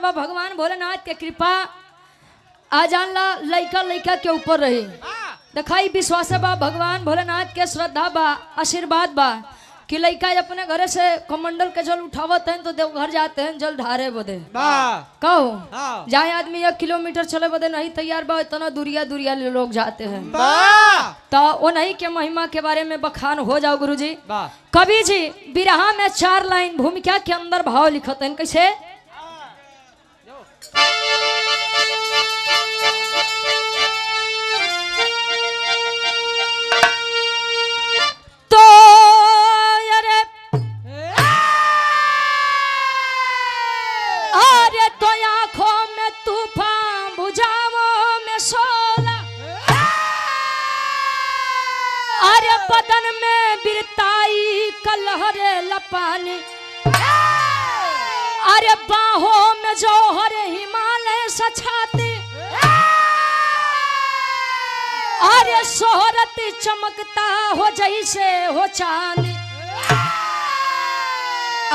बा भगवान भोलेनाथ के कृपा आ जानला लइका लइका के ऊपर रही। दिखाई विश्वास बा भगवान भोलेनाथ के श्रद्धा बा आशीर्वाद बा कि लइका अपने घरे से कमंडल के जल उठावत हैं तो देवघर जाते हैं जल ढारे बदे। कहो जाए आदमी 1 किलोमीटर चले बदे नहीं तैयार बा इतना दूरिया दूरिया लोग जाते हैं। तो वो नहीं के महिमा के बारे में बखान हो जाओ गुरुजी। कवि जी बिरहा में 4 लाइन भूमिका के अंदर भाव लिखते हैं कैसे। बदन में बिरताई कलहरे लपानी अरे बाहों में जौहर हिमालय सछाते अरे शोहरत चमकता हो जैसे हो चांदी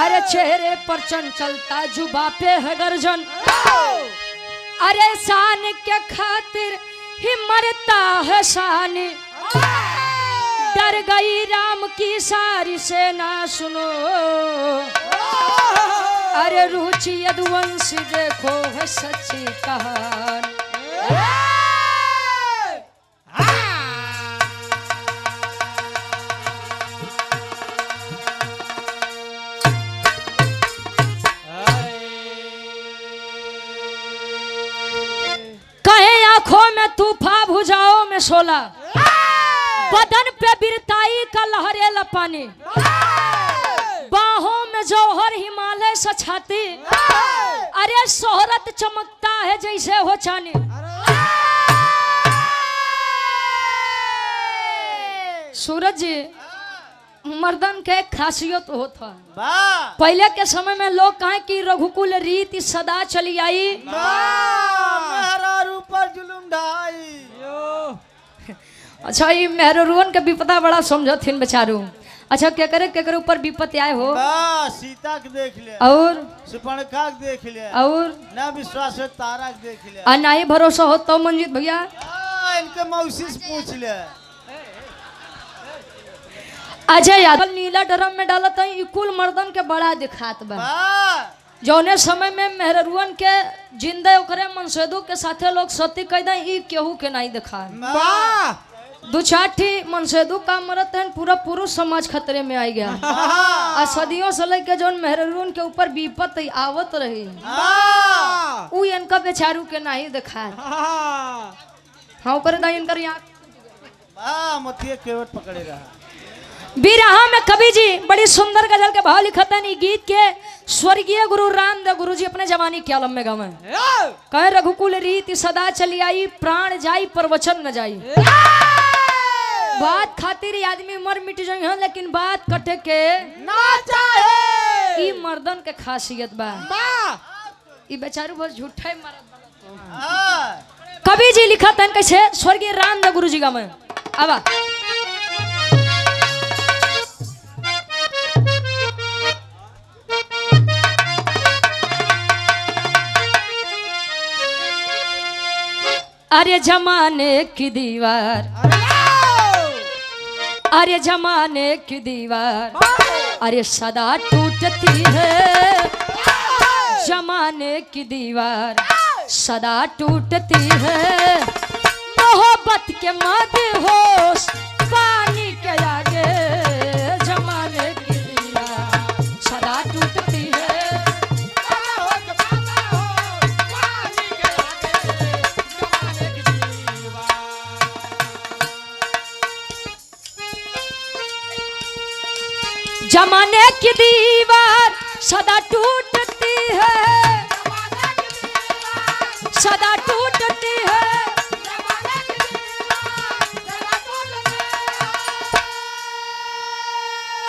अरे चेहरे पर चंचलता जुबा पे है गर्जन अरे शान के खातिर ही मरता है शानी डर गई राम की सारी सेना सुनो अरे रुचि यदुवंशी देखो है सच्ची कहानी। कहे आंखों में तूफा भुजाओं में शोला बदन पे बिरताई का लहरे लपानी बाहों में जौहर हिमालय सछाती अरे शोहरत चमकता है जैसे हो चांदी। सूरज जी मर्दन के खासियत होता पहले के समय में लोग कहे कि रघुकुल रीति सदा चली आई ऊपर जुलुम ढाई। अच्छा ये मेहरुन के विपदा बड़ा समझथिन बेचारू। अच्छा क्या करे ऊपर विपत्ति आए हो सीता के देख ले और सुपर्णखा के देख ले और ना विश्वास है तारा के देख ले और ना ही भरोसा हो तो मंजीत भैया इनके मौसी से पूछ ले। अजय यादव नीला ड्रम में डालत है कुल मर्दन के बड़ा दिखात बा जौने समय में मेहरुन के जिंदे ओकरे मनसेदू के साथे लोग सती कह दे ई केहू के नहीं दिखा दो चाठी मनसेदू का मरत है पूरा पुरुष समाज खतरे में आ गया और सदियों से लेके जौन मेहरुन के ऊपर विपत आवत रही उ इनका बेचारू के नहीं दिखा हाँ ऊपर इनकर मथिए केवट पकड़े रहा। बिरहा में कवि जी बड़ी सुंदर गजल के भाव लिखते हैं। गीत के स्वर्गीय गुरु रामदेव गुरु जी अपने जवानी के आलम में गावे कहे रघुकुल रीति सदा चली आई प्राण जाई पर वचन न जाई। बात खातिर आदमी मर मिट जाए लेकिन बात कटे के ना चाहे ई मर्दन के खासियत बा ई बेचारू बस झूठा ही मरद। कवि जी लिखत हैं कैसे स्वर्गीय रामदेव गुरु जी गावे आवा अरे जमाने की दीवार अरे जमाने की दीवार अरे सदा टूटती है जमाने की दीवार सदा टूटती है मोहब्बत के मदहोश पानी के आगे जमाने की दीवार सदा टूटती है। जमाने की दीवार सदा टूटती है सदा टूटती है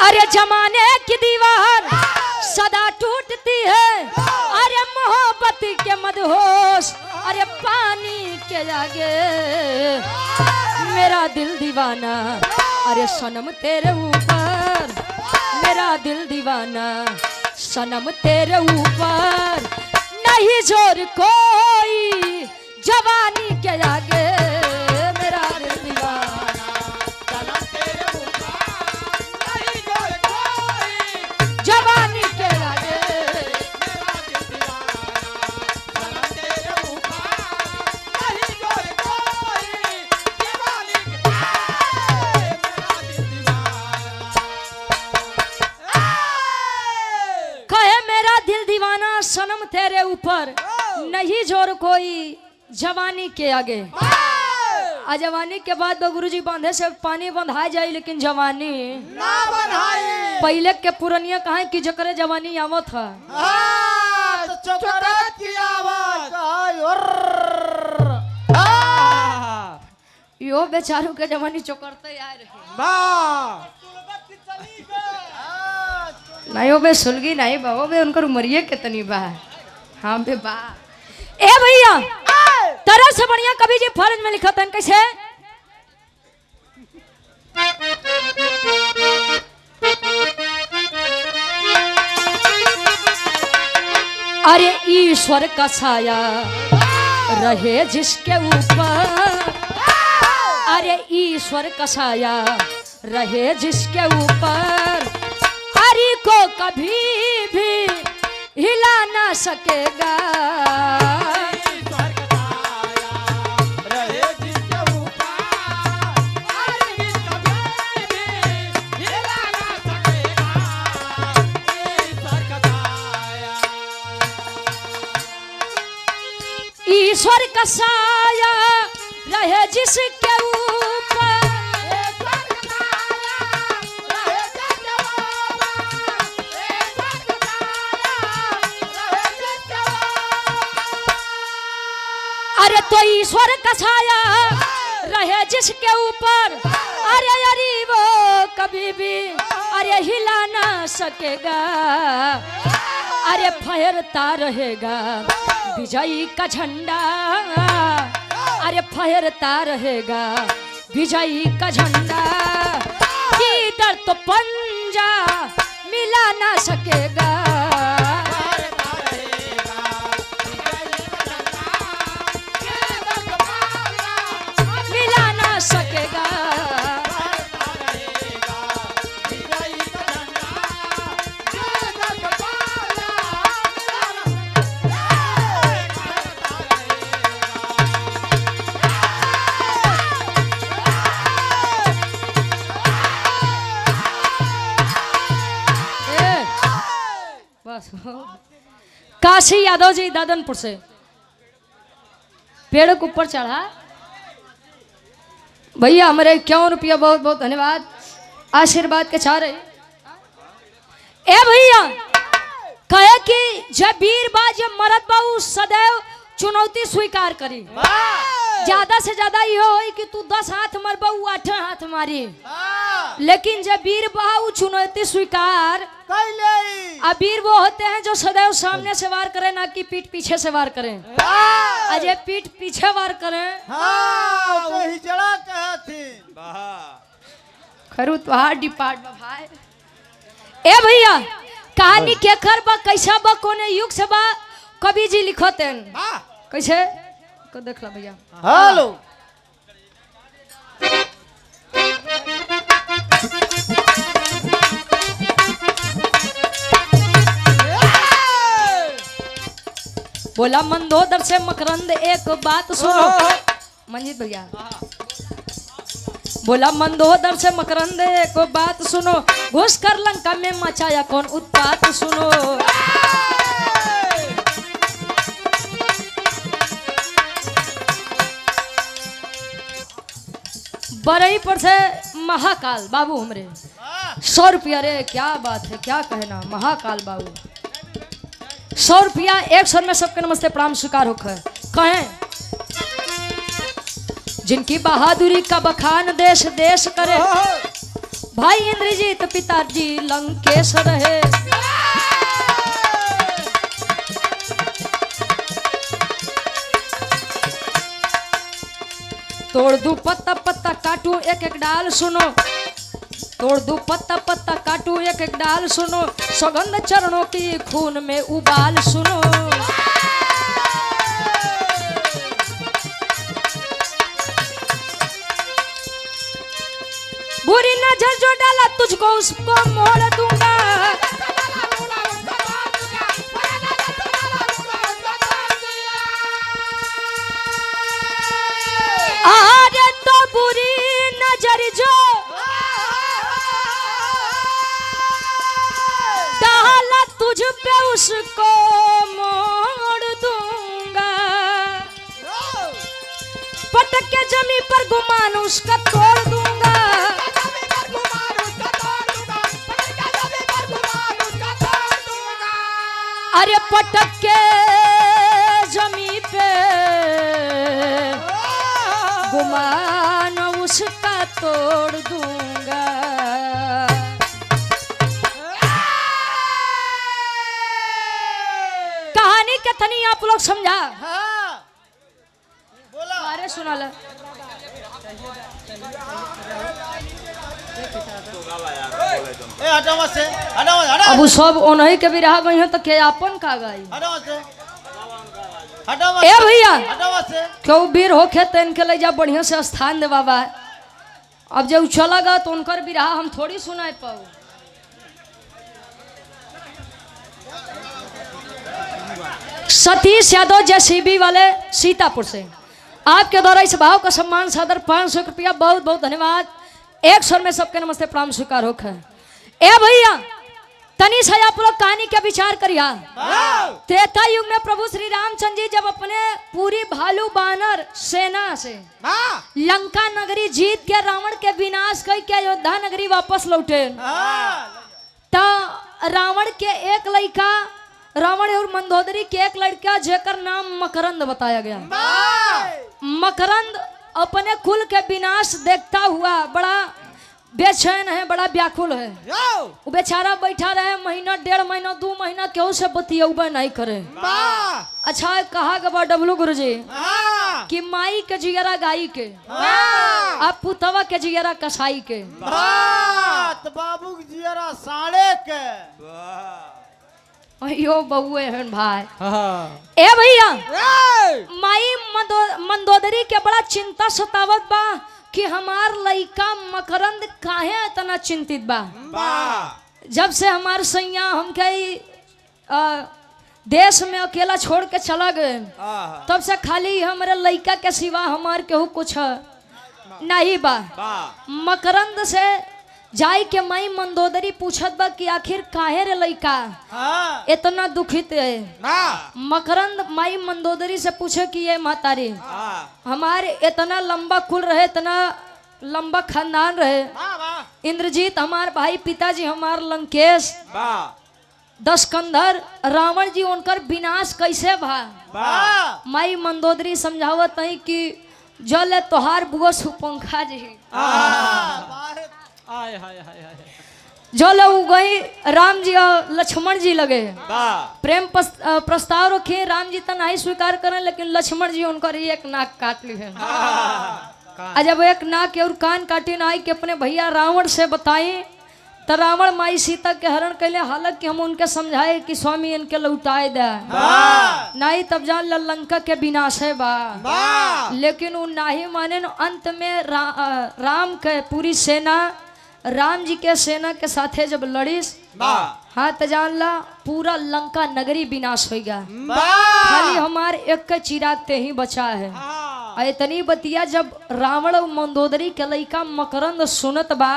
अरे जमाने की दीवार सदा टूटती है अरे मोहब्बत के मदहोश अरे पानी के आगे मेरा दिल दीवाना अरे सनम तेरे ऊपर मेरा दिल दीवाना सनम तेरे ऊपर न नहीं जोर कोई जवानी के आगे मेरा दिल दीवाना जवानी के आगे कहे मेरा दिल दीवाना सनम तेरे ऊपर नहीं जोर कोई जवानी के आगे। आ जवानी के बाद गुरुजी बांधे से पानी बंधा जाए लेकिन जवानी ना बनाई पहले के पुरनिया कहा कि जकरे जवानी आवत है तो चोकरत की आवाज आई और यो बेचारू के जवानी चोकरते आ रहे नहीं बे सुलगी नहीं बा बे उनकर उमरिए कितनी बा। हाँ बे बा ए भैया तरह से बढ़िया कभी जी फर्ज में लिखा था कैसे अरे ईश्वर का साया रहे जिसके ऊपर अरे ईश्वर का साया रहे जिसके ऊपर हरि को कभी भी हिला ना सकेगा ईश्वर का साया रहे जिसके ऊपर अरे तो ईश्वर का छाया रहे जिसके ऊपर अरे अरे वो कभी भी अरे हिला ना सकेगा अरे फहरता रहेगा विजयी का झंडा अरे फहरता रहेगा विजयी का झंडा इधर तो पंजा मिला ना सकेगा मिला ना सकेगा बस काशी यादव जी दादनपुर से पेड़ के ऊपर चढ़ा भैया हमारे 51 रुपया बहुत बहुत धन्यवाद आशीर्वाद के चाह रहे ए भैया कहे कि जब वीर बा जब मरद बा उ सदैव चुनौती स्वीकार करी ज्यादा से ज्यादा ये हो कि तू 10 हाथ मरबा उ 8 हाथ मारी लेकिन जब वीर बा उ चुनौती स्वीकार अब वीर वो होते हैं जो सदैव सामने से वार करें ना कि पीठ पीछे से वार करें अजय पीठ पीछे वार करें खरू तुहार डिपार्ट बा भाई ए भैया कहानी के कर बा कैसा बा कोने युग से बा कवि जी लिखते कैसे को देख ला भैया हेलो बोला मंदोदर से मकरंद एक बात सुनो मंजीत भैया बोला मंदोदर से मकरंद एक बात सुनो घुस कर लंका में मचाया कौन उत्पात सुनो बरई पर से महाकाल बाबू हमरे 100 रुपया रे क्या बात है क्या कहना महाकाल बाबू 100 रुपया 100 में सबके नमस्ते प्रणाम स्वीकार होकर कहें जिनकी बहादुरी का बखान देश देश करे भाई इंद्रजीत पिताजी लंकेश रहे तोड़ दू पत्ता पत्ता काटू एक एक डाल सुनो तोड़ दू पत्ता पत्ता काटू एक एक डाल सुनो सौगंध चरणों की खून में उबाल सुनो तुझको उसको मोड़ दूंगा। अरे तो बुरी नजर जो डाला तुझ पे उसको मोड़ दूंगा। पटक के जमी पर गुमान उसका तोड़ दूंगा। अरे पटक के जमी पे गुमान उसका तोड़ दूंगा। कहानी के तनी आप लोग समझा। अरे सुना ले अब उ सब ओनही के भी रह गई है तो के अपन का गई। ए भैया क्यों वीर होखे तो इनके ले जा बढ़िया से स्थान दे बाबा। अब जब चला गा तो उनकर भी रहा हम थोड़ी सुनाए पाऊ। सतीश यादव जेसीबी वाले सीतापुर से आपके द्वारा इस भाव का सम्मान सादर 500 रुपया बहुत बहुत धन्यवाद। एक स्वर में सबके नमस्ते प्रणाम स्वीकार होखे। ए भैया तनी से आप लोग कहानी के विचार करिया। त्रेता युग में प्रभु श्री रामचंद्र जी जब अपने पूरी भालू बानर सेना से लंका नगरी जीत के रावण के विनाश करके अयोध्या नगरी वापस लौटे तो रावण के एक लड़का रावण और मंदोदरी के एक लड़का जेकर नाम मकरंद बताया गया। मकरंद अपने कुल के विनाश देखता हुआ बड़ा बेचैन है, बड़ा व्याकुल है। वो बेचारा बैठा रहे महीना 1.5 महीना 2 महीना केहू से बतियौबे नहीं करे। अच्छा कहा गबा डबलू गुरुजी कि माई के जियरा गाई के अब पुतवा के जियरा कसाई के बाबू के जियरा साढ़े के। अयो बउए हन भाई। ए भैया माई मंदोदरी के बड़ा चिंता सतावत बा कि हमार लइका मकरंद काहे इतना चिंतित बा। जब से हमार सैया हमके देश में अकेला छोड़ के चला गए तब से खाली हमारे लइका के सिवा हमार केहू कुछ नहीं बा। मकरंद से जाई के माई मंदोदरी पूछत बा कि आखिर काहे रे लइका इतना दुखित है। मकरंद माई मंदोदरी से पूछे कि ये महतारी हमारे इतना लंबा कुल रहे, इतना लंबा खानदान रहे, इंद्रजीत हमार भाई पिताजी हमार लंकेश 10 कंधर रावण जी उनकर विनाश कैसे भा। माई मंदोदरी समझावत नहीं कि जल तोहार बुआ सुपंखा जी जो लोग गई राम जी और लक्ष्मण जी लगे प्रेम प्रस्ताव रखे। राम जी तो नहीं स्वीकार करें लेकिन लक्ष्मण जी उनका एक नाक काट ली है। जब एक नाक और कान काटी नाई के अपने भैया रावण से बताई तो रावण माई सीता के हरण कैले। हालांकि हम उनके समझाए कि स्वामी इनके लौटाए दे नहीं तब जान लंका के विनाश है बा। लेकिन वो नहीं माने। अंत में राम के पूरी सेना राम जी के सेना के साथे जब लड़ीस हाँ तो जान ला पूरा लंका नगरी विनाश हो गया। खाली हमार एक के चिराग ते ही बचा है। इतनी बतिया जब रावण और मंदोदरी के लइका मकरंद सुनत बा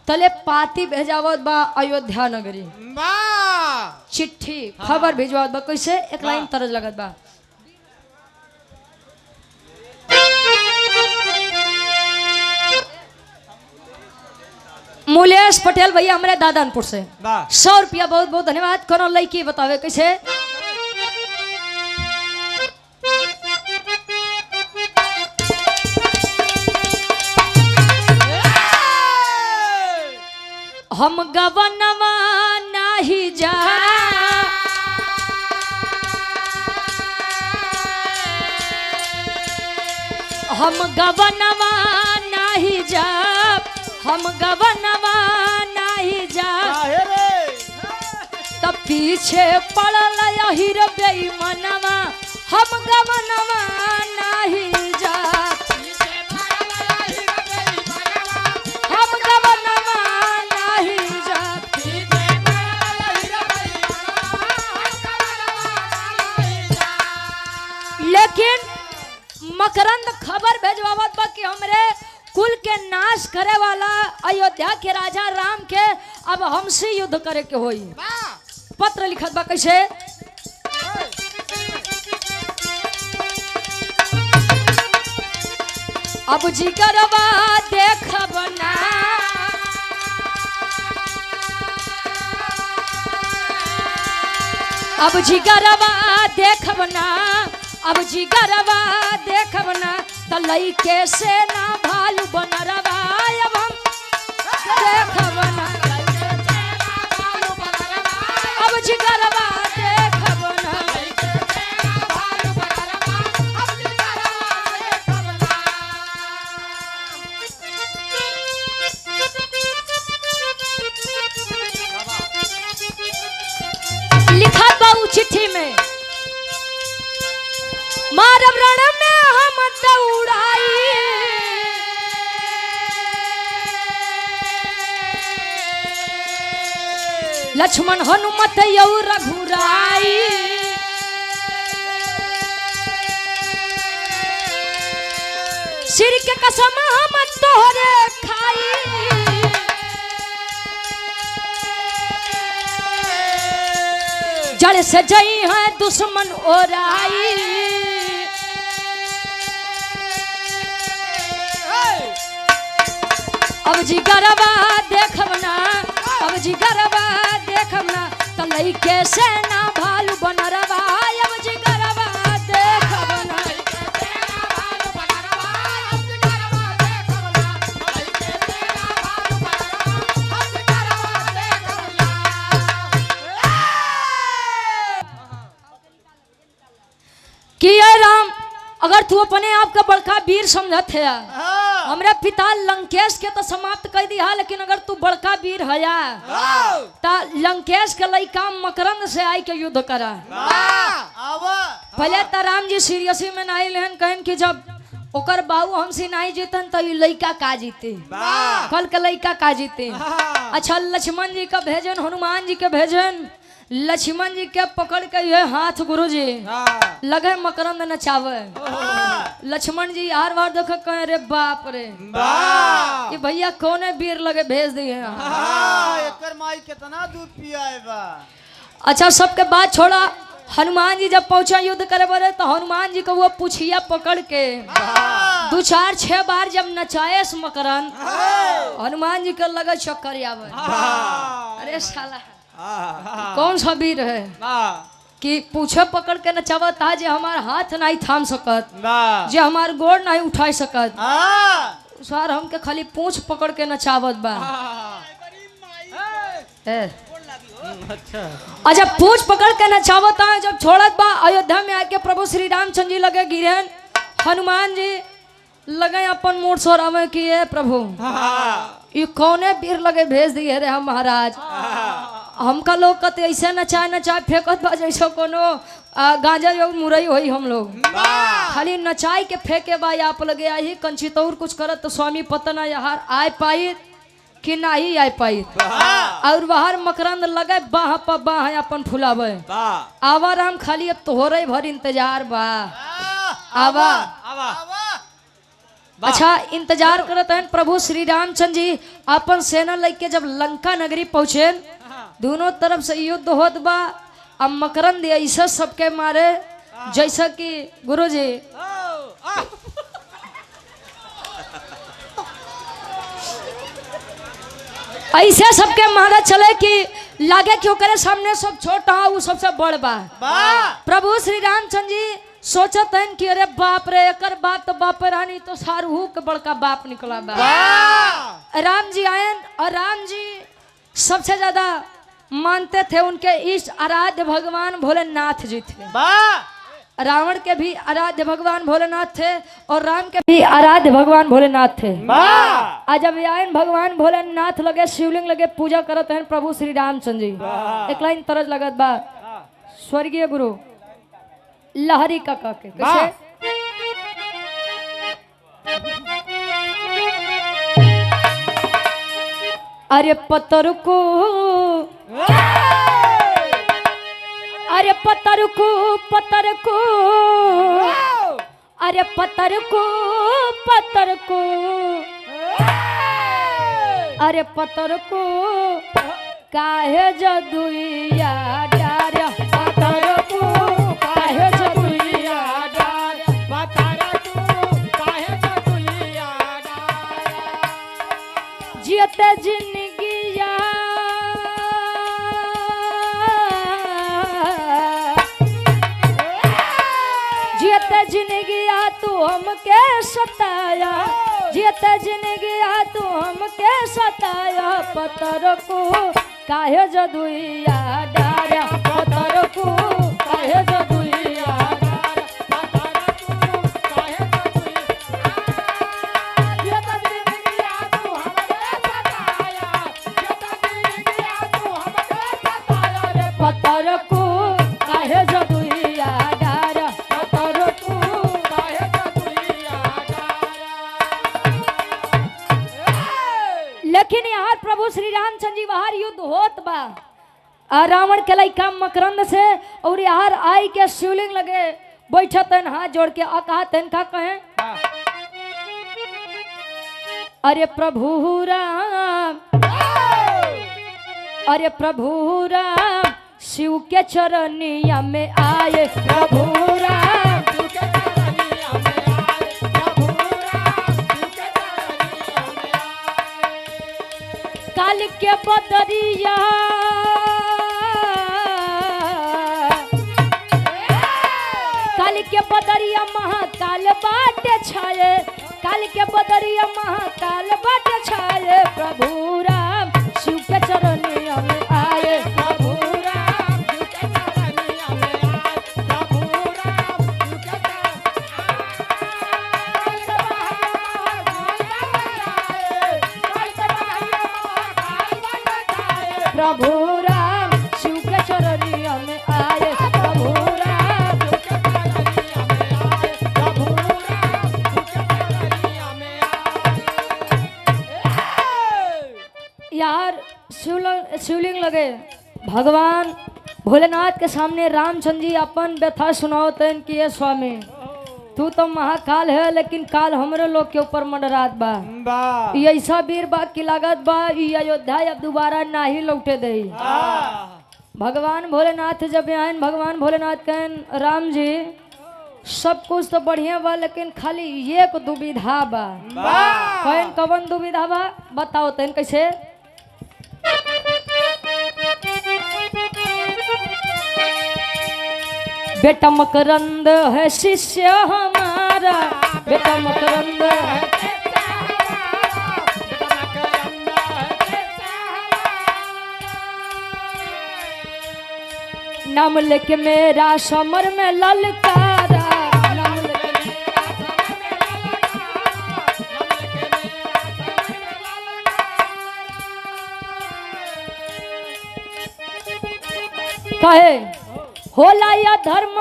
तले पाती भेजावत बा अयोध्या नगरी चिट्ठी खबर भेजवात बा। कैसे एक लाइन तरज लगत बा। मूलेश पटेल भैया हमारे दादानपुर से 100 रुपया बहुत बहुत धन्यवाद। कौन लड़की बतावे कैसे। हम गवनवा नहीं जा हम गवनवा नहीं जा हम गवनवा नहीं जा तब पीछे पड़ल यही बेईमानवा। हम गवनवा नहीं जा हम गवनवा लेकिन मकरंद खबर भेजवावत बा कि हमरे कुल के नाश करे वाला अयोध्या के राजा राम के अब हमसे युद्ध करे के होई। पत्र लिखत बा कैसे, अब जिगरवा देखब ना, अब जिगरवा देखब ना, अब जिगरवा देखब ना, त लइके से ना भालू बनरवा अब हम देखब ना, अब जिगरवा देखब ना। लिखा बाऊ चिट्ठी में, मारब रण में हम दौड़ाई, लक्ष्मण हनुमत यौ रघुराई, सिर के कसम हम तोहरे खाई, जड़ से जई है दुश्मन ओराई, अब जिगरवा देखब ना, अब जिगरवा देखब ना, त लइके से ना भालू बनरवा अब जिगरवा देखब ना। कि ये राम, अगर तू अपने आप का बड़का वीर समझत है, हमरे पिता लंकेश के तो समाप्त कर दिया, लेकिन अगर तू बड़का वीर हया ता लंकेश के लइका मकरंद से आई के युद्ध करा। पहले तो राम जी सीरियसली में नहीं लेहन, कहन कि जब ओकर बाबू हमसे नहीं जीतन तो लइका का जीते, कल के लइका का जीते। अच्छा लक्ष्मण जी का भेजन, हनुमान जी के भेजन, लक्ष्मण जी के पकड़ के ये हाथ गुरु जी लगे मकरंद नचावे। लक्ष्मण जी हर बार देखो कहे रे बाप रे ये भैया कौने वीर लगे भेज दिए। एकर माई कितना दूध पिया है बा। अच्छा सबके बात छोड़ा, हनुमान जी जब पहुंचा युद्ध करे बोले तो हनुमान जी को वो पूछिया पकड़ के 2 4 6 बार जब नचाए मकरंद, हनुमान जी को लगे चक्कर आवे। अरे साला कौन सा वीर है कि पूछे पकड़ के नचावत था, जे हमार हाथ नहीं थाम सकत, जे हमार गोड़ नहीं उठा सकत, सर हमके खाली पूछ पकड़ के नचावत बा। अच्छा पूछ पकड़ के नचावत है, जब छोड़त बा अयोध्या में आके प्रभु श्री रामचंद्र जी लगे गिरन, हनुमान जी लगे अपन मोड़ सोरावे कि ये प्रभु ये कौने वीर लगे भेज दिए रे हम महाराज। हमका लोग कहते ऐसे नचाए नचाए फेंकत बा जैसे कोनो गांजा या मुरई होई। हम लोग खाली नचाई के फेंके बा आप लगे आई कंचितौर कुछ करत तो स्वामी पतना यार आए पाई कि नहीं आए पाई। और बाहर मकरंद लगे बाह पर बाह अपन फुलावे। आवा राम खाली अब तोहरे भर इंतजार बा। आवा अच्छा इंतजार करत हैं प्रभु श्री रामचंद्र जी अपन सेना लेके जब लंका नगरी पहुंचे, दोनों तरफ से युद्ध होत बा। अब मकरंद ऐसा सबके मारे जैसा कि गुरुजी ऐसे सबके मारे चले कि लागे कि ओकरे सामने सब छोटा वो सबसे बड़ बा। प्रभु श्री रामचंद्र जी सोचत हैं कि अरे बाप रे एकर बाप तो बाप रानी तो सारू के बड़का बाप निकला बा। राम जी आए और राम जी सबसे ज्यादा मानते थे उनके इष्ट आराध्य भगवान भोलेनाथ जी थे। रावण के भी आराध्य भगवान भोलेनाथ थे और राम के भी आराध्य भगवान भोलेनाथ थे। आज जब आयन भगवान भोलेनाथ लगे शिवलिंग लगे पूजा करत हैं प्रभु श्री रामचंद्र जी। एक लाइन तरज लगत बा स्वर्गीय गुरु लहरी का के कैसे अरे पत्थर को अरे पत्थर को अरे पत्थर को काहे जदुइया डारा पत्थर को काहे जदुइया डारा जियते जिंदगिया जियते जिंदगिया तू हमके सताया जियते जिंदगिया तू हमके सताया पत्थर को काहे जदुइया डारा पत्थर को काहे जदुइया पत्थर को काहे जदुइया डारा पत्थर को काहे जदुइया लेकिन यहाँ प्रभु श्री रामचंद्र जी बाहर युद्ध होत बा रावण के लइका मकरंद से और यार आई के शिवलिंग लगे बैठतन हाथ जोड़ के कहतन का कहे अरे प्रभु राम शिव के चरनिया में आए प्रभु राम काल के बदरिया महाकाल बाटे छाए काल के बदरिया महाकाल बाटे छाए प्रभु राम शिव के चरनिया में आए प्रभु राम शिव के चरनिया में आए प्रभु राम शिव के प्रभु राम शिव के चरनिया में आए प्रभु राम यार शिवलिंग लगे भगवान भोलेनाथ के सामने रामचंद्र जी अपन व्यथा सुनावतन कि ये स्वामी तू तो महाकाल है लेकिन काल हमरे लोग के ऊपर मंडरात बा ये ऐसा वीर बा की लागत बा ये अयोध्या अब दोबारा ना ही लौटे दे भगवान भोलेनाथ जब आयन भगवान भोलेनाथ कहन राम जी सब कुछ तो बढ़िया बा लेकिन खाली एक दुविधा बा कहन कवन दुविधा बा बताओ तन कैसे बेटा मकरंद है शिष्य हमारा बेटा मकरंद है नाम लेके मेरा समर में ललकारा नाम लेके कहे होला या धर्म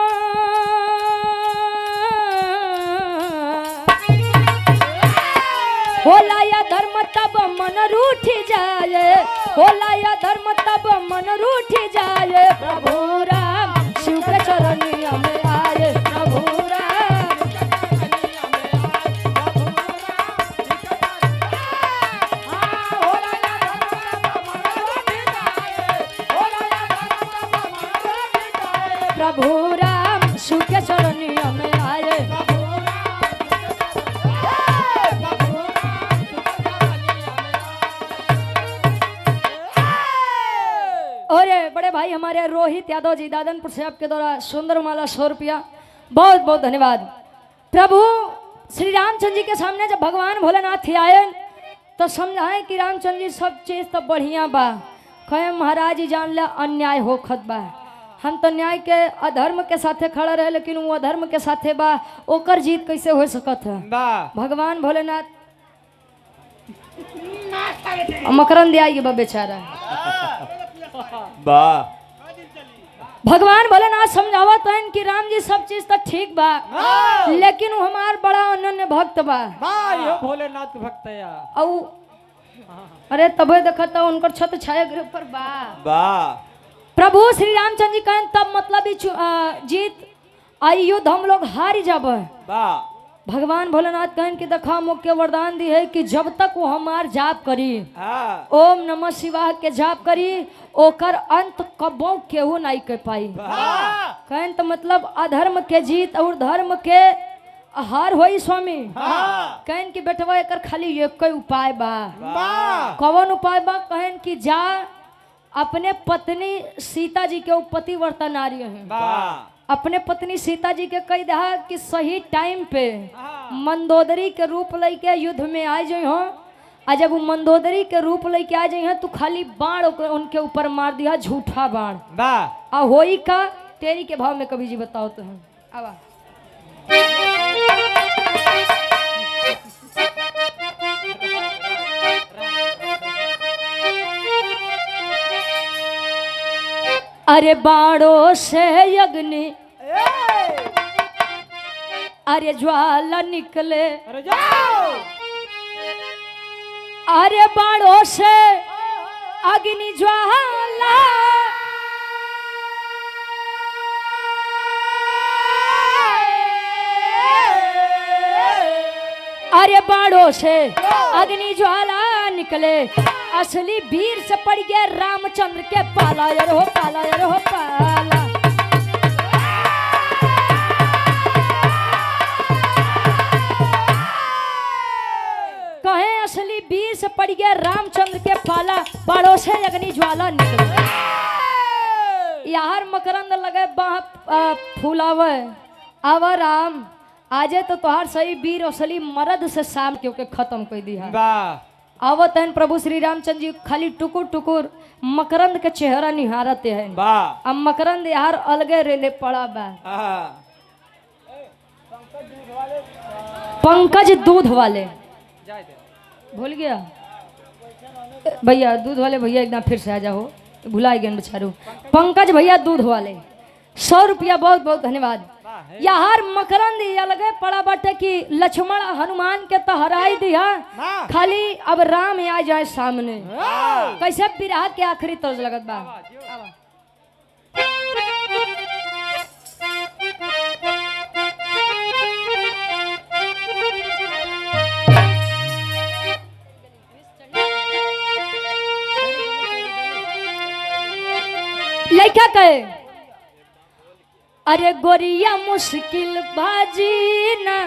होला या धर्म तब मन रूठ जाए होला या धर्म तब मन रूठ जाए प्रभु राम शिव के चरनिया में आए प्रभु राम प्रभु राम शिव के चरनिया में आए और बड़े भाई हमारे रोहित यादव जी दादनपुर से आपके द्वारा सुंदर माला 100 रुपया बहुत बहुत धन्यवाद। प्रभु श्री रामचंद्र जी के सामने जब भगवान भोलेनाथ आए तो समझाए कि रामचंद्र जी सब चीज तो बढ़िया बा कहे महाराज जी जान ला अन्याय होखत बा हम तो न्याय के अधर्म के साथे खड़ा रहे लेकिन वो अधर्म के साथे बा ओकर जीत कैसे हो सकत है भगवान भोलेनाथ मकरंद आई बा बेचारा भगवान भोलेनाथ समझावत है कि राम जी सब चीज तो ठीक बा लेकिन वो हमार बड़ा अनन्य भक्त बा भोलेनाथ भक्त अरे तबे देखता उनकर छत छाया गृह पर बा प्रभु श्री रामचंद्र जी कहें तब मतलब जीत आई युद्ध हम लोग हार जब भगवान भोलेनाथ कहन कि देखा मुख्य वरदान दी है कि जब तक वो हमार जाप करी हाँ ओम नमः शिवाय के जाप करी ओकर अंत कबो केहू नहीं कर पाई। कहन तो मतलब अधर्म के जीत और धर्म के हार होई स्वामी। कहन कि बेटवा एकर खाली एक उपाय बा। कौन उपाय बा? कहन कि जा अपने पत्नी सीता जी के पतिव्रता नारी है, अपने पत्नी सीता जी के कह दहा कि सही टाइम पे मंदोदरी के रूप लेके युद्ध में आ जाए हो। और जब वो मंदोदरी के रूप लेके आ जाए तो खाली बाण उनके ऊपर मार दिया, झूठा बाण। आ होई का तेरी के भाव में कभी जी बताओ तो हम आवा। अरे बाणों से अग्नि अरे ज्वाला निकले, अरे बाणों से अग्नि ज्वाला अरे बाणों से अग्नि ज्वाला निकले, असली वीर से पड़ गया रामचंद्र के पाला। यार हो पाला, यार हो पाला। कहे असली वीर से पड़ गया रामचंद्र के पाला, बाणों से अग्नि ज्वाला निकले। यार मकरंद लगे बाह फूलावे आवा राम आजे तो तोहार सही वीर असली मर्द से शाम के खत्म कर दी है। आवत है प्रभु श्री रामचंद्र जी खाली टुकुर टुकुर मकरंद के चेहरा निहारते हैं। अब मकरंद यार अलगे रेले पड़ा बा। पंकज दूध वाले भूल गया भैया, दूध वाले भैया एकदम फिर से आ जाओ, भुला गए बेचारू। पंकज भैया दूध वाले 100 रुपया बहुत बहुत धन्यवाद। यार मकरंद अलगे पड़ा बाटे कि लक्ष्मण हनुमान के तो हराई दिया, खाली अब राम आ जाए सामने। कैसे बिरहा के आखिरी तर्ज लगत बा। लड़का कहे अरे गोरिया मुश्किल भाजी ना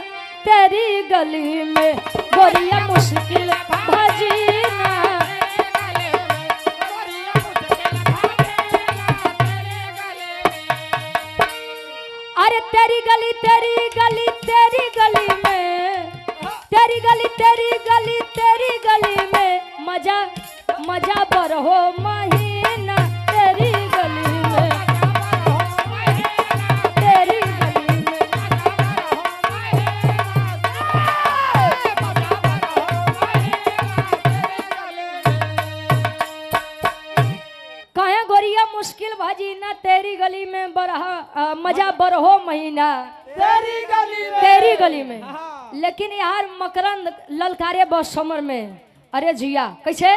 तेरी गली में, गोरिया मुश्किल भाजी ना। अरे तेरी गली तेरी गली तेरी गली में, तेरी गली तेरी गली तेरी गली में मजा मजा बरहो महीना तेरी गली में, तेरी गली में। कहे गोरिया मुश्किल भाजी ना तेरी गली में बरहा मजा बरहो महीना तेरी गली में। लेकिन यार मकरंद ललकारे बस समर में। अरे जिया कैसे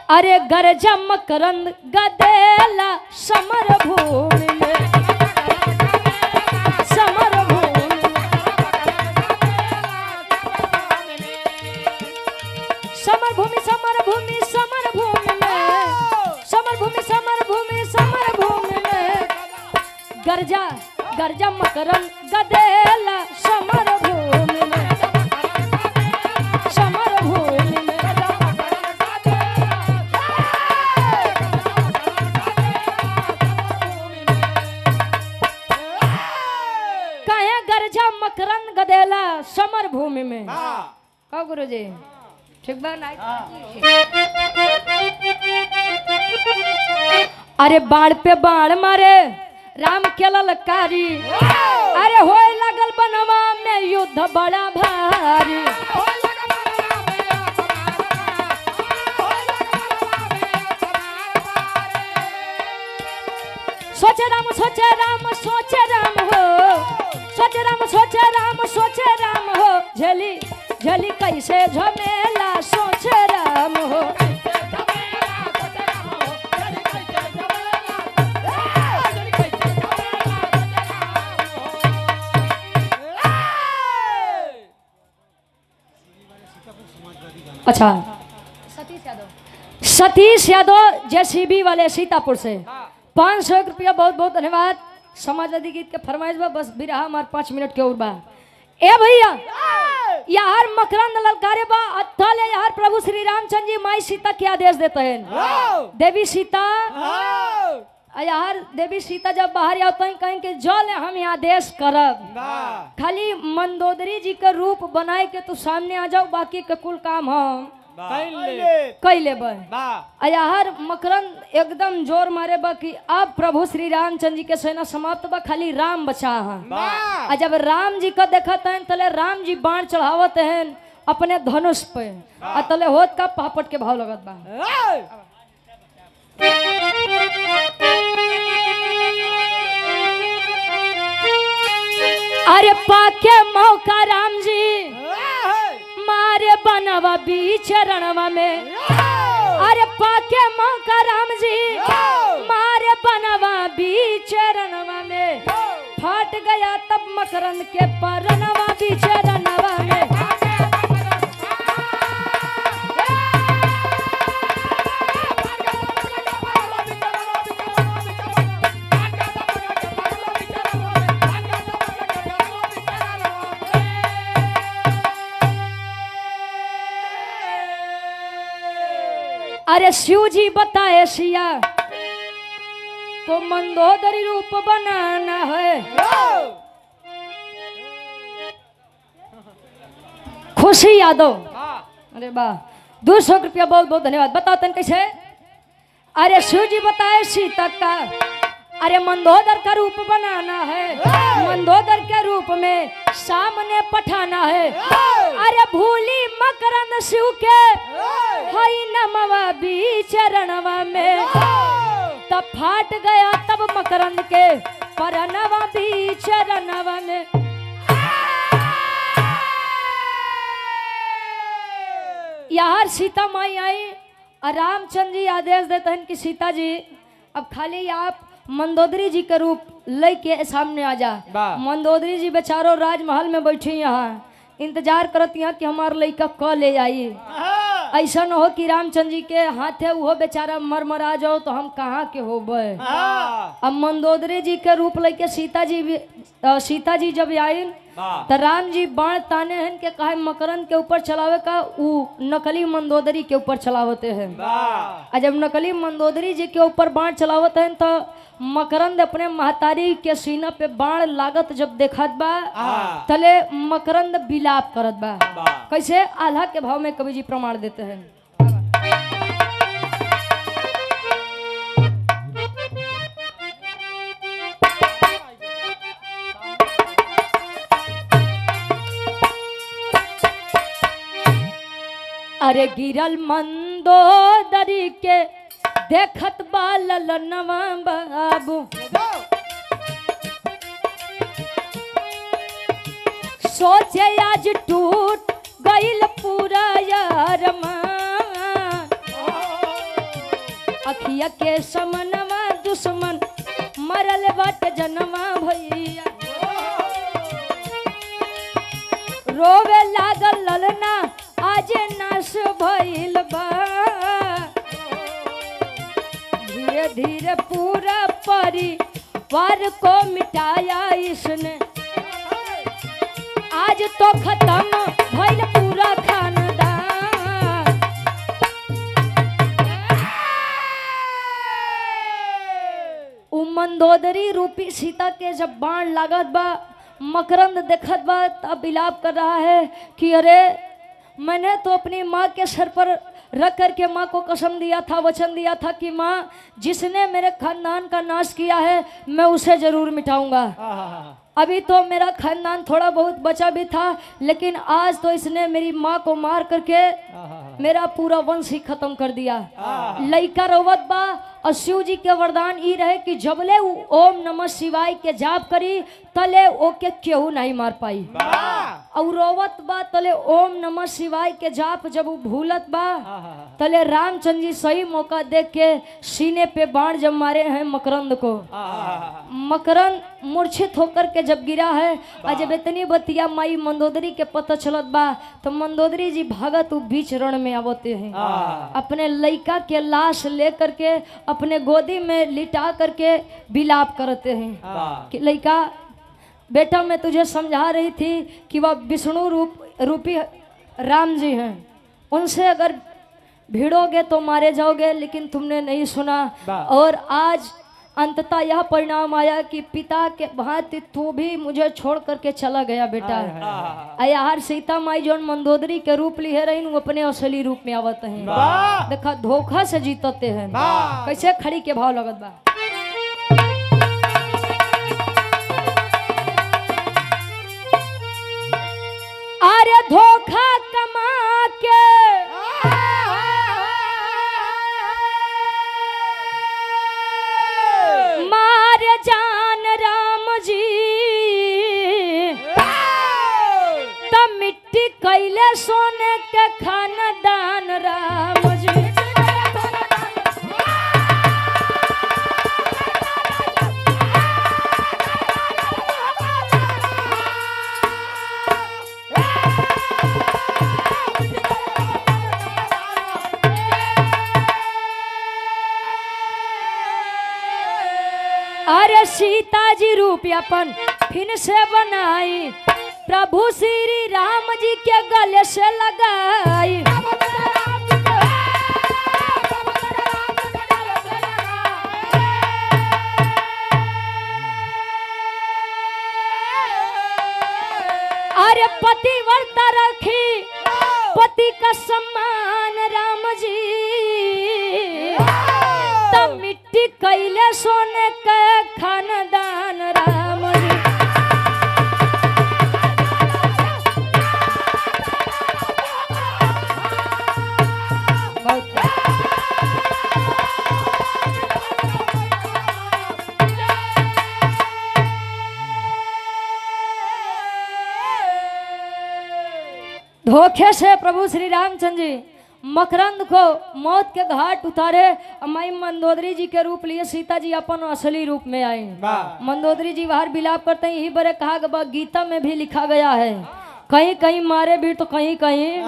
अरे गरजा मकरंद गदेला समर भूमि में, समर भूमि समर भूमि समर भूमि समर भूमि में, समर भूमि समर भूमि समर भूमि में गरजा गरजा मकरंद गदेला समर भूमि में, समर भूमि में। कहे गरजा मकरंद गदेला समर भूमि में। का गुरुजी ठीक बा ना? अरे बाढ़ पे बाढ़ मारे राम के ललकारी, अरे होए लगल बनवा में युद्ध बड़ा भारी। सोचे राम सोचे राम सोचे राम हो, सोचे राम सोचे राम सोचे राम हो, झेली झेली कैसे झमेला सोचे राम हो। अच्छा सतीश यादव जेसीबी वाले सीतापुर से 500 रुपया, बहुत बहुत धन्यवाद। समाजवादी गीत के फरमाइश बा, बस भी रहा हमारे 5 मिनट के और बा। ए भैया यार मकरंद ललकारे बा अत्थल है यार, प्रभु श्री रामचंद्र जी माई सीता के आदेश देते हैं। देवी सीता यार, देवी सीता जब बाहर आते हैं कहें कि जल हम यहाँ आदेश करब, खाली मंदोदरी जी का रूप बनाए के तो सामने आ जाओ, बाकी के कुल काम हम कई लेबे। यार मकरंद एकदम जोर मारे बा कि अब प्रभु श्री रामचंद्र जी के सेना समाप्त बा, खाली राम बचा है। जब राम जी का देखते हैं तले राम जी बाण चढ़ावत हैं अपने धनुष पे, तले होत का पापट के भाव लगत बा। अरे पाके मौका राम जी मारे बनवा बीच रणवा में, अरे पाके मौका राम जी मारे बनवा बीच रणवा में, फट गया तब मकरंद के परनवा बीच रणवा में। अरे शिव जी बताए सिया को मंदोदरी रूप बनाना है, खुशी यादव अरे वाह 200 रुपया, बहुत बहुत धन्यवाद। बताओ तन कैसे। अरे शिव जी बताए सीता का, अरे मंदोदर का रूप बनाना है, मंदोदर के रूप में सामने पठाना है। अरे भूली मकरंद शिव के हई नमवा बीच रणवा में, तब फाट गया तब मकरंद के परनवा बीच रणवा में। यार सीता माई आई और रामचंद्र जी आदेश देते हैं कि सीता जी अब खाली आप मंदोदरी जी का रूप लेके सामने आ जा। मंदोदरी जी बेचारों राजमहल में बैठी यहाँ इंतजार करत यहाँ कि हमार लड़का क ले आई। ऐसा न हो कि रामचंद्र जी के हाथे वो बेचारा मरमरा जाओ तो हम कहाँ के होबे। अब मंदोदरी जी के रूप लेके सीता जी जब आई तो राम जी बाण ताने हैं के कहा मकरंद के ऊपर चलावे का, ऊ नकली मंदोदरी के ऊपर चलावते हैं। और जब नकली मंदोदरी जी के ऊपर बाण चलावते हैं तो मकरंद अपने महतारी के सीना पे बाण लागत जब देखत बा तले मकरंद बिलाप करत बा। कैसे आल्हा के भाव में कवि जी प्रमाण देते हैं। अरे गिरल मंदोदरी के देखत बा ललनवा बाबू, सोचे आज टूट गईल पूरा यार अखिया के समनवा दुश्मन मरल बाट जनवा भैया, रोवे लागल ललना आज नाश भइल बा, धीरे धीरे पूरा परिवार को मिटाया इसने, आज तो खत्म भइल पूरा खानदान। उ मंदोदरी रूपी सीता के जब बाण लागत बा मकरंद देखत बा तब विलाप कर रहा है कि अरे मैंने तो अपनी माँ के सर पर रख करके माँ को कसम दिया था, वचन दिया था कि माँ जिसने मेरे खानदान का नाश किया है मैं उसे जरूर मिटाऊंगा। अभी तो मेरा खानदान थोड़ा बहुत बचा भी था, लेकिन आज तो इसने मेरी माँ को मार करके मेरा पूरा वंश ही खत्म कर दिया। लइका रोवत बा और शिव जी के वरदान ई रहे कि जबले ओम नमः शिवाय के जाप करी तले ओके केहू नहीं मार पाई। और रोवत बा तले ओम नमः शिवाय के जाप जब वो भूलत बा तले रामचंद्र जी सही मौका देख के सीने पे बाण जब मारे हैं मकरंद को, मकरंद मूर्छित होकर के जब गिरा है और जब इतनी बतिया माई मंदोदरी के पता चलत बा तो मंदोदरी जी भागत उ बीच रण में आवते हैं। अपने लड़का के लाश ले करके अपने गोदी में लिटा करके विलाप करते हैं कि लड़का बेटा मैं तुझे समझा रही थी कि वह विष्णु रूपी राम जी हैं, उनसे अगर भिड़ोगे तो मारे जाओगे, लेकिन तुमने नहीं सुना और आज अंततः यह परिणाम आया कि पिता के भांति तू भी मुझे छोड़ करके चला गया बेटा। यार सीता माई जो मंदोदरी के रूप लिए रही वो अपने असली रूप में आवत हैं। देखा धोखा से जीतते हैं। कैसे खड़ी के भाव लगत बा। अरे धोखा कमा के मारे जान राम जी तब मिट्टी कैले सोने के खानदान राम जी। अरे सीता जी रूप अपन फिर से बनाई, प्रभु श्री राम जी के गले से लगाई। अरे पतिव्रता रखी पति का सम्मान राम जी तब मिट्टी कैले सोने का खानदान राम जी। धोखे से प्रभु श्री रामचंद्र जी मकरंद को मौत के घाट उतारे। माई मंदोदरी जी के रूप लिए सीता जी अपन असली रूप में आई। मंदोदरी जी बाहर विलाप करते हैं। यही बड़े कहा गया गीता में भी लिखा गया है, कहीं कहीं मारे वीर तो कहीं कहीं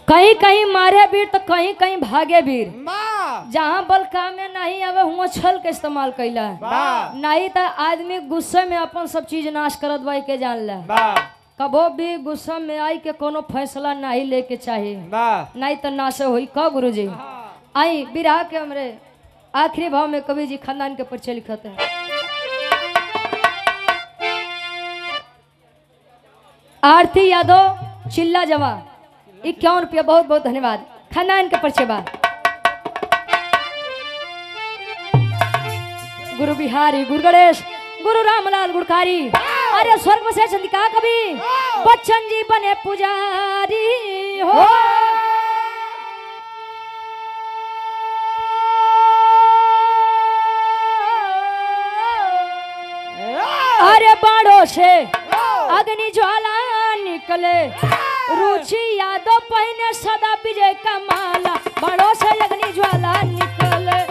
कहीं कहीं मारे वीर तो कहीं कहीं भागे वीर। जहाँ बल काम में नहीं आवे हुआ छल के इस्तेमाल कैला है। नहीं तो आदमी गुस्से में अपन सब चीज नाश करत बा के जान ला। कबो भी गुस्सा में आई के कोनो फैसला नहीं लेके चाहिए, नहीं तो नाश होई। का गुरु जी आई बिरहा के हमरे आखिरी भाव में कवि जी खानदान के परिचय लिखते हैं। आरती यादव चिल्ला जवा 51 रुपया, बहुत बहुत धन्यवाद। खानदान के परिचय बा गुरु बिहारी, गुरु गणेश, गुरु रामलाल गुड़कारी। अरे स्वर्ग से चंदिका कवि बच्चन जी बने पुजारी हो। अरे बाड़ों से अग्नि ज्वाला निकले, रुचि यादव पहने सदा विजय का माला। बाड़ों से अग्नि ज्वाला निकले,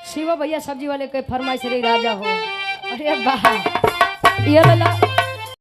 शिवा भैया सब्जी वाले के फरमाइश रे राजा हो। अरे वाह ये वाला